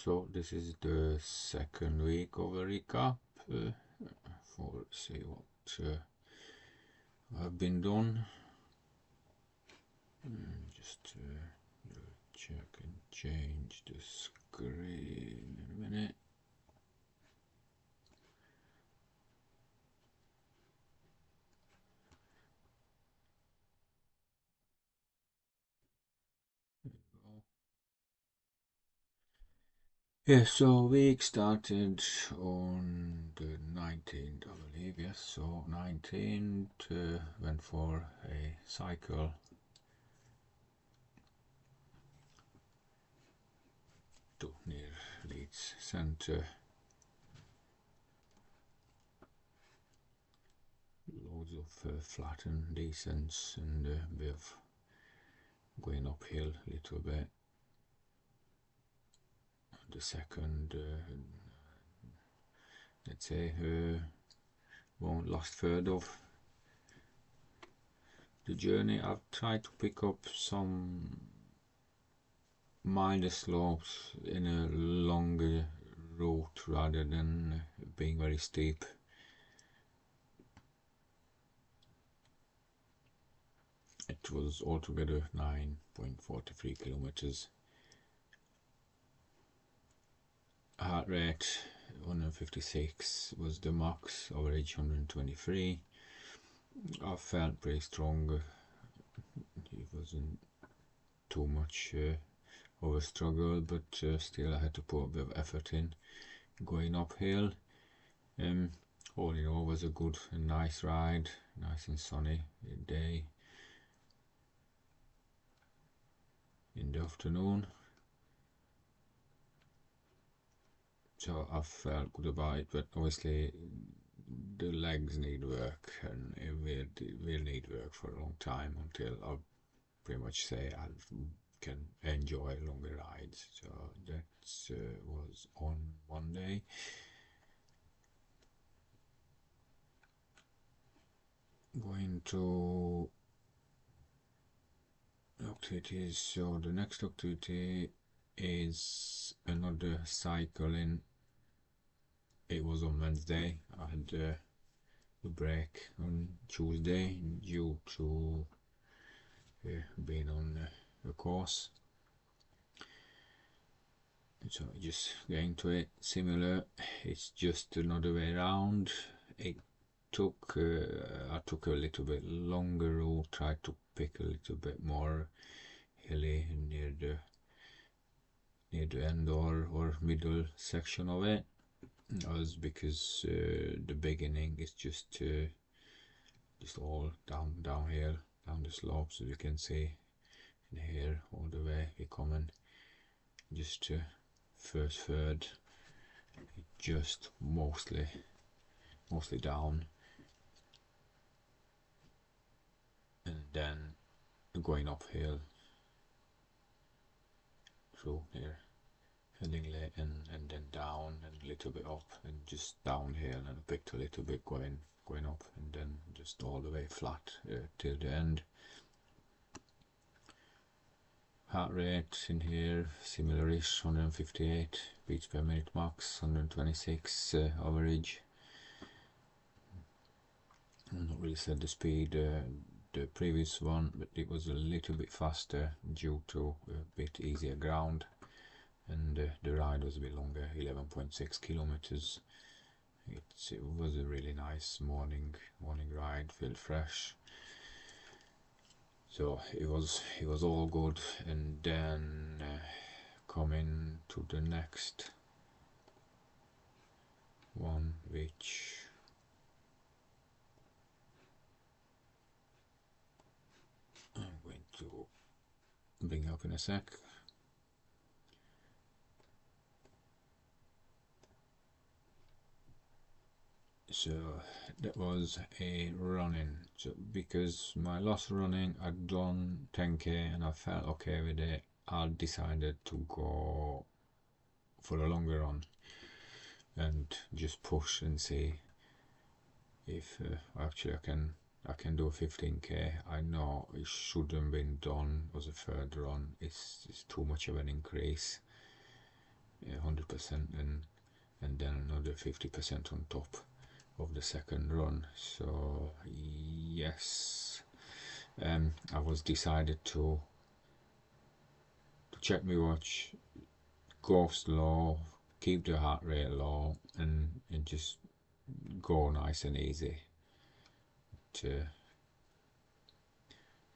So this is the second week of a recap for see what I've been done. Just check and change the screen in a minute. Yeah, so week started on the 19th, I believe, yes, so 19th, went for a cycle to near Leeds Centre. Loads of flat and descents and a bit of going uphill a little bit. The second, let's say, last third of the journey, I've tried to pick up some milder slopes in a longer route rather than being very steep. It was altogether 9.43 kilometers. Heart rate 156 was the max, average 123. I felt pretty strong. It wasn't too much of a struggle, but still I had to put a bit of effort in going uphill. All in all, was a good and nice ride, nice and sunny day in the afternoon. So I felt good about it, but obviously the legs need work, and it will need work for a long time until I'll pretty much say I can enjoy longer rides. So that was on Monday. Going to activities. So the next activity is another cycling. It was on Wednesday. I had a break on Tuesday due to being on a course. So just getting to it. Similar. It's just another way around. I took a little bit longer route. Tried to pick a little bit more hilly near the end or middle section of it. Was because the beginning is just all downhill, down the slopes, as you can see in here, all the way we're coming. Just first third, just mostly down, and then going uphill through here, Headingley, and then down and a little bit up and just downhill, and I picked a little bit going up, and then just all the way flat till the end. Heart rate in here similar-ish, 158 beats per minute max, 126 average. I'm not really said the speed the previous one, but it was a little bit faster due to a bit easier ground, and the ride was a bit longer, 11.6 kilometers. It was a really nice morning ride, felt fresh. So it was all good, and then coming to the next one, which I'm going to bring up in a sec. So that was a running. So because my last running I'd done 10k and I felt okay with it, I decided to go for a longer run and just push and see if actually I can do 15k. I know it shouldn't been done as a third run. It's too much of an increase. 100%, and then another 50% on top of the second run. So yes, I was decided to check my watch, go slow, keep the heart rate low, and just go nice and easy. To,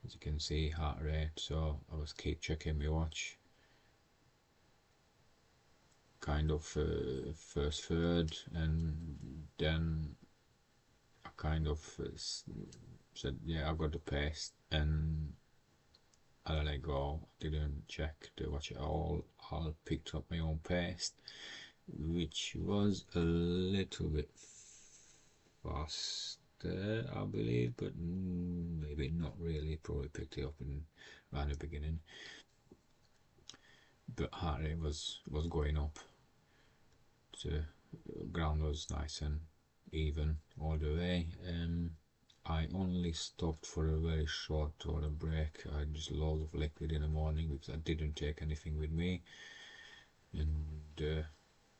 as you can see, heart rate. So I was keep checking my watch, kind of first third, and then I kind of said, yeah, I got the pace, and I let it go. Didn't check the watch at all. I picked up my own pace, which was a little bit faster, I believe, but maybe not really. Probably picked it up in around the beginning, but heart rate was going up. The ground was nice and even all the way. I only stopped for a very short toilet break. I had just loads of liquid in the morning because I didn't take anything with me, and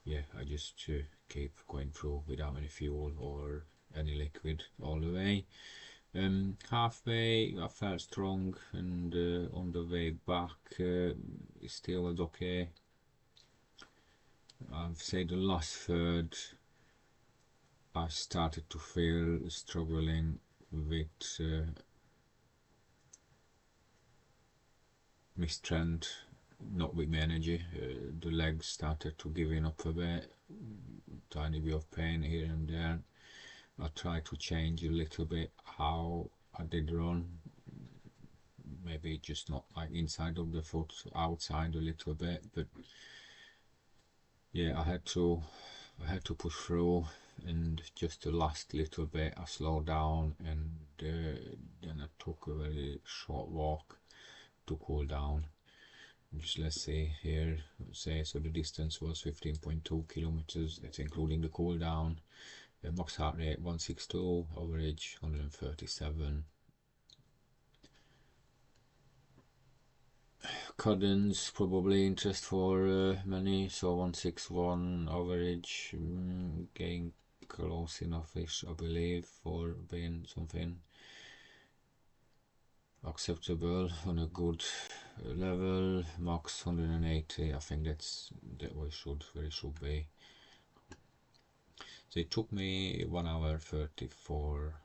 yeah, I just keep going through without any fuel or any liquid all the way. Halfway I felt strong, and on the way back it still was okay. I've said the last third I started to feel struggling with my strength, not with my energy. The legs started to giving up a bit, tiny bit of pain here and there. I tried to change a little bit how I did run, maybe just not like inside of the foot, outside a little bit, but yeah, I had to push through, and just the last little bit I slowed down, and then I took a very short walk to cool down. Just let's say here, say, so the distance was 15.2 kilometers, that's including the cool down. Max heart rate 162, average 137. Cadence probably interest for many, so 161 average, getting close enough-ish, I believe, for being something acceptable on a good level. Max 180, I think that what it should be. So it took me 1 hour 34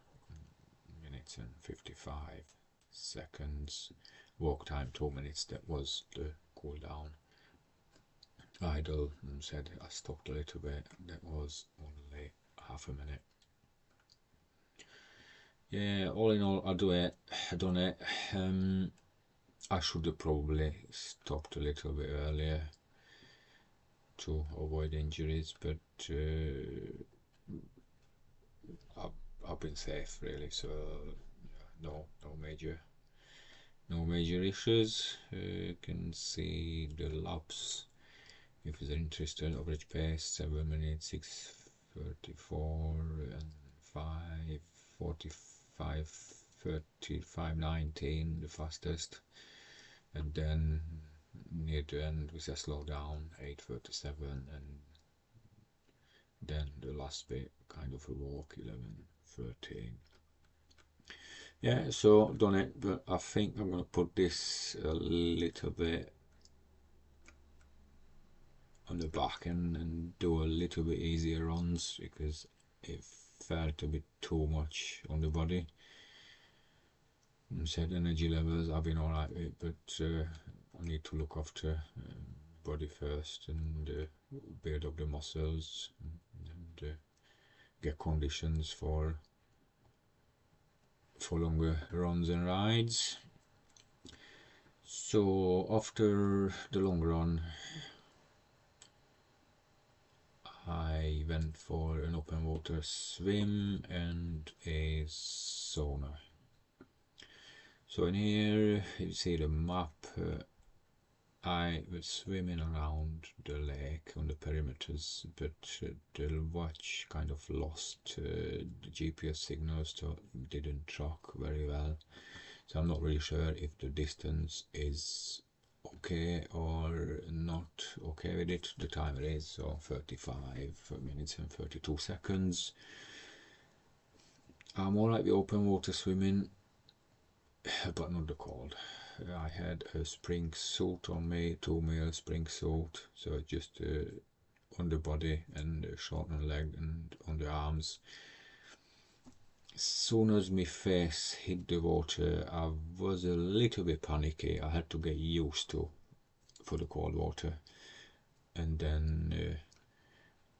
minutes and 55 seconds. Walk time 2 minutes, that was the cool down. Idle, and said I stopped a little bit, that was only half a minute. Yeah, all in all, I done it. I should have probably stopped a little bit earlier to avoid injuries, but I've been safe really, so no major issues. You can see the laps if you're interested. Average pace 7 minutes 6:34 and 5:45 35:19 the fastest, and then near the end we slow down 8:37, and then the last bit kind of a walk 11:13. Yeah, so done it, but I think I'm going to put this a little bit on the back end and do a little bit easier runs because it felt a bit too much on the body. And said energy levels I've been alright with, but I need to look after body first and build up the muscles and get conditions for longer runs and rides. So after the long run I went for an open water swim and a sauna. So in here you see the map. I was swimming around the lake on the perimeters, but the watch kind of lost the GPS signals, so didn't track very well. So I'm not really sure if the distance is okay or not okay with it. The timer is so 35 minutes and 32 seconds. I'm alright with open water swimming, but not the cold. I had a spring suit on me, 2 mil spring suit, so just on the body and short on the leg and on the arms. As soon as my face hit the water, I was a little bit panicky. I had to get used to for the cold water, and then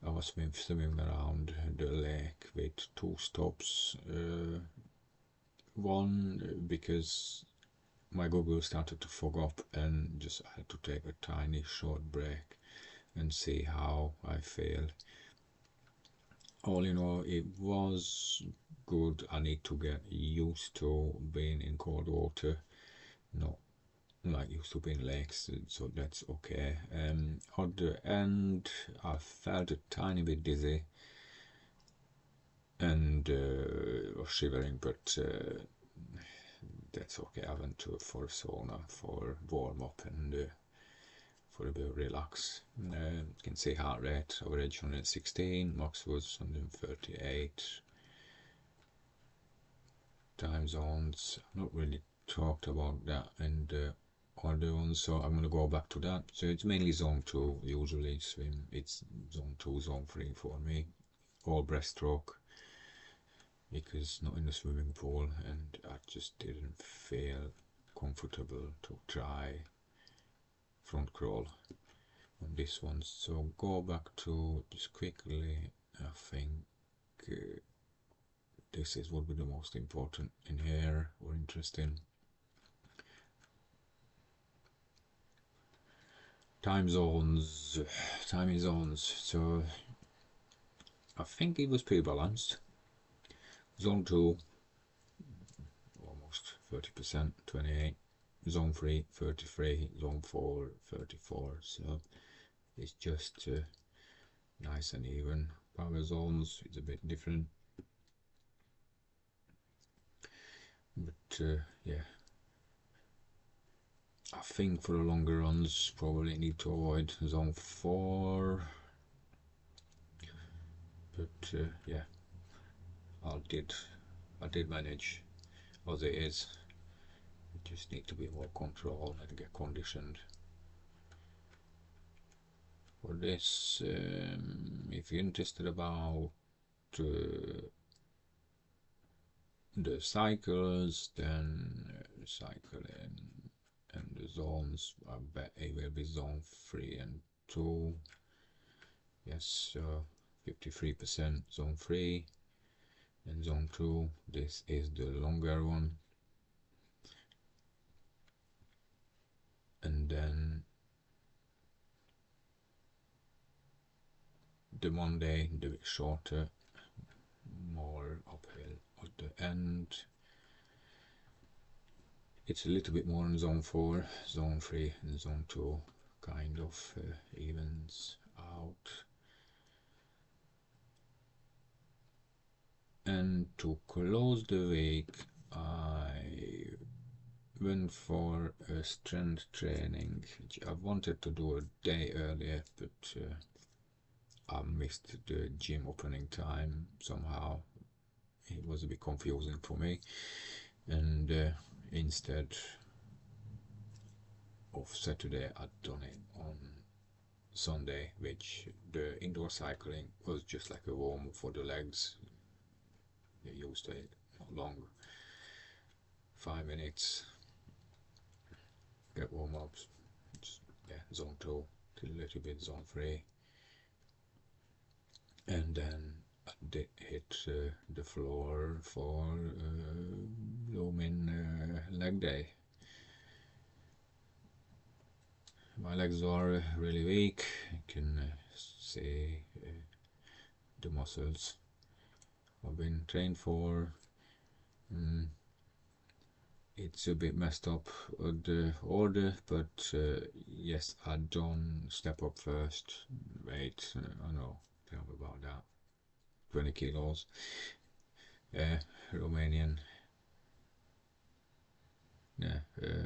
I was swimming around the lake with 2 stops. One because my goggles started to fog up, and just I had to take a tiny short break and see how I feel. All in all, it was good. I need to get used to being in cold water, not like used to being lakes, so that's okay. At the end, I felt a tiny bit dizzy and was shivering, but that's okay. I went to for sauna for warm up and for a bit of relax. You can see heart rate average 116, max was 138. Time zones, I've not really talked about that and the other ones, so I'm going to go back to that. So it's mainly zone 2 usually swim. It's zone 2, zone 3 for me. All breaststroke, because not in the swimming pool, and I just didn't feel comfortable to try front crawl on this one. So go back to just quickly. I think this is what would be the most important in here or interesting. Time zones. So I think it was pretty balanced. Zone 2 almost 30%, 28. Zone 3 33. Zone 4 34. So it's just nice and even. Power zones is a bit different, but yeah, I think for the longer runs probably need to avoid zone 4, but yeah, I did manage as it is. You just need to be more controlled and get conditioned for this. If you're interested about the cycles, then cycling and the zones, I bet it will be zone 3 and 2. Yes, 53% zone 3 and zone 2. This is the longer one. And then the Monday, the bit shorter, more uphill at the end. It's a little bit more in zone 4, zone 3 and zone 2 kind of evens out. And to close the week, I went for a strength training, which I wanted to do a day earlier, but I missed the gym opening time somehow. It was a bit confusing for me, and instead of Saturday, I'd done it on Sunday, which the indoor cycling was just like a warm up for the legs. You used it not long, 5 minutes, get warm ups, yeah, zone 2 till a little bit zone 3, and then I did hit the floor for blooming leg day. My legs are really weak. You can see the muscles I've been trained for. It's a bit messed up the order, but yes, I don't step up first. Wait, I know, tell me about that. 20 kilos. Romanian Yeah,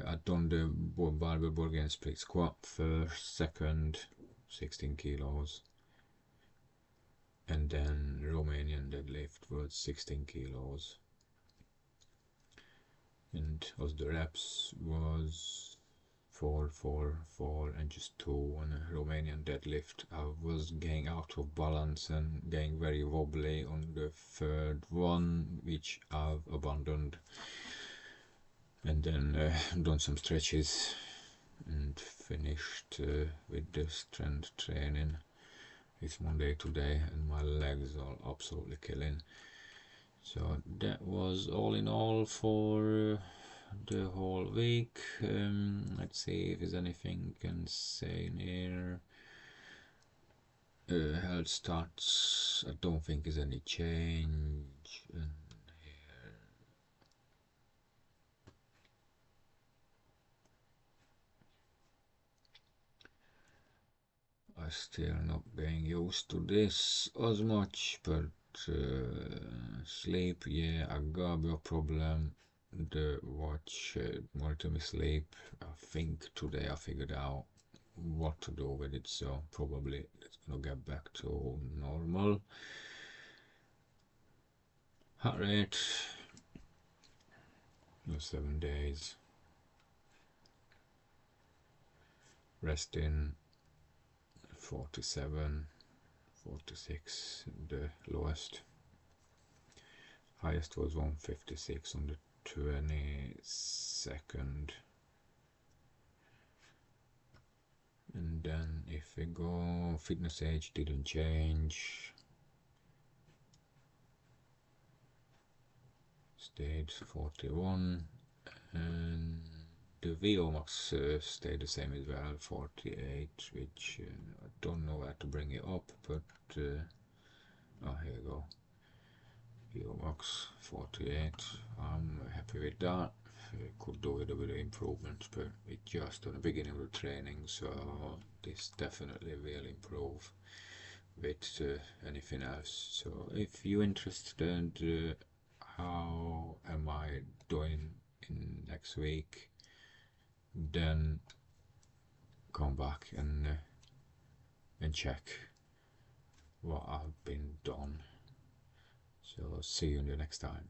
I'd done the barbell Bulgarian split squat first, second, 16 kilos, and then Romanian deadlift was 16 kilos. And as the reps was 4, 4, 4, and just 2 on a Romanian deadlift. I was getting out of balance and getting very wobbly on the third one, which I've abandoned. And then done some stretches and finished with the strength training. It's Monday today and my legs are absolutely killing. So that was all in all for the whole week. Let's see if there's anything I can say in here. Health stats, I don't think there's any change. And I still not getting used to this as much, but sleep, yeah, I got a bit of problem. The watch monitor my sleep. I think today I figured out what to do with it, so probably it's gonna get back to normal. Heart rate, 7 days. Resting, 47, 46, the lowest. Highest was 156 on the 22nd. And then if we go, fitness age didn't change. Stayed 41. And the VO max stayed the same as well, 48, which I don't know where to bring it up, but oh, here we go. VO max 48. I'm happy with that. Could do with a bit of improvement, but it's just on the beginning of the training, so this definitely will improve with anything else. So if you're interested, how am I doing in next week, then come back and check what I've been done. So see you in the next time.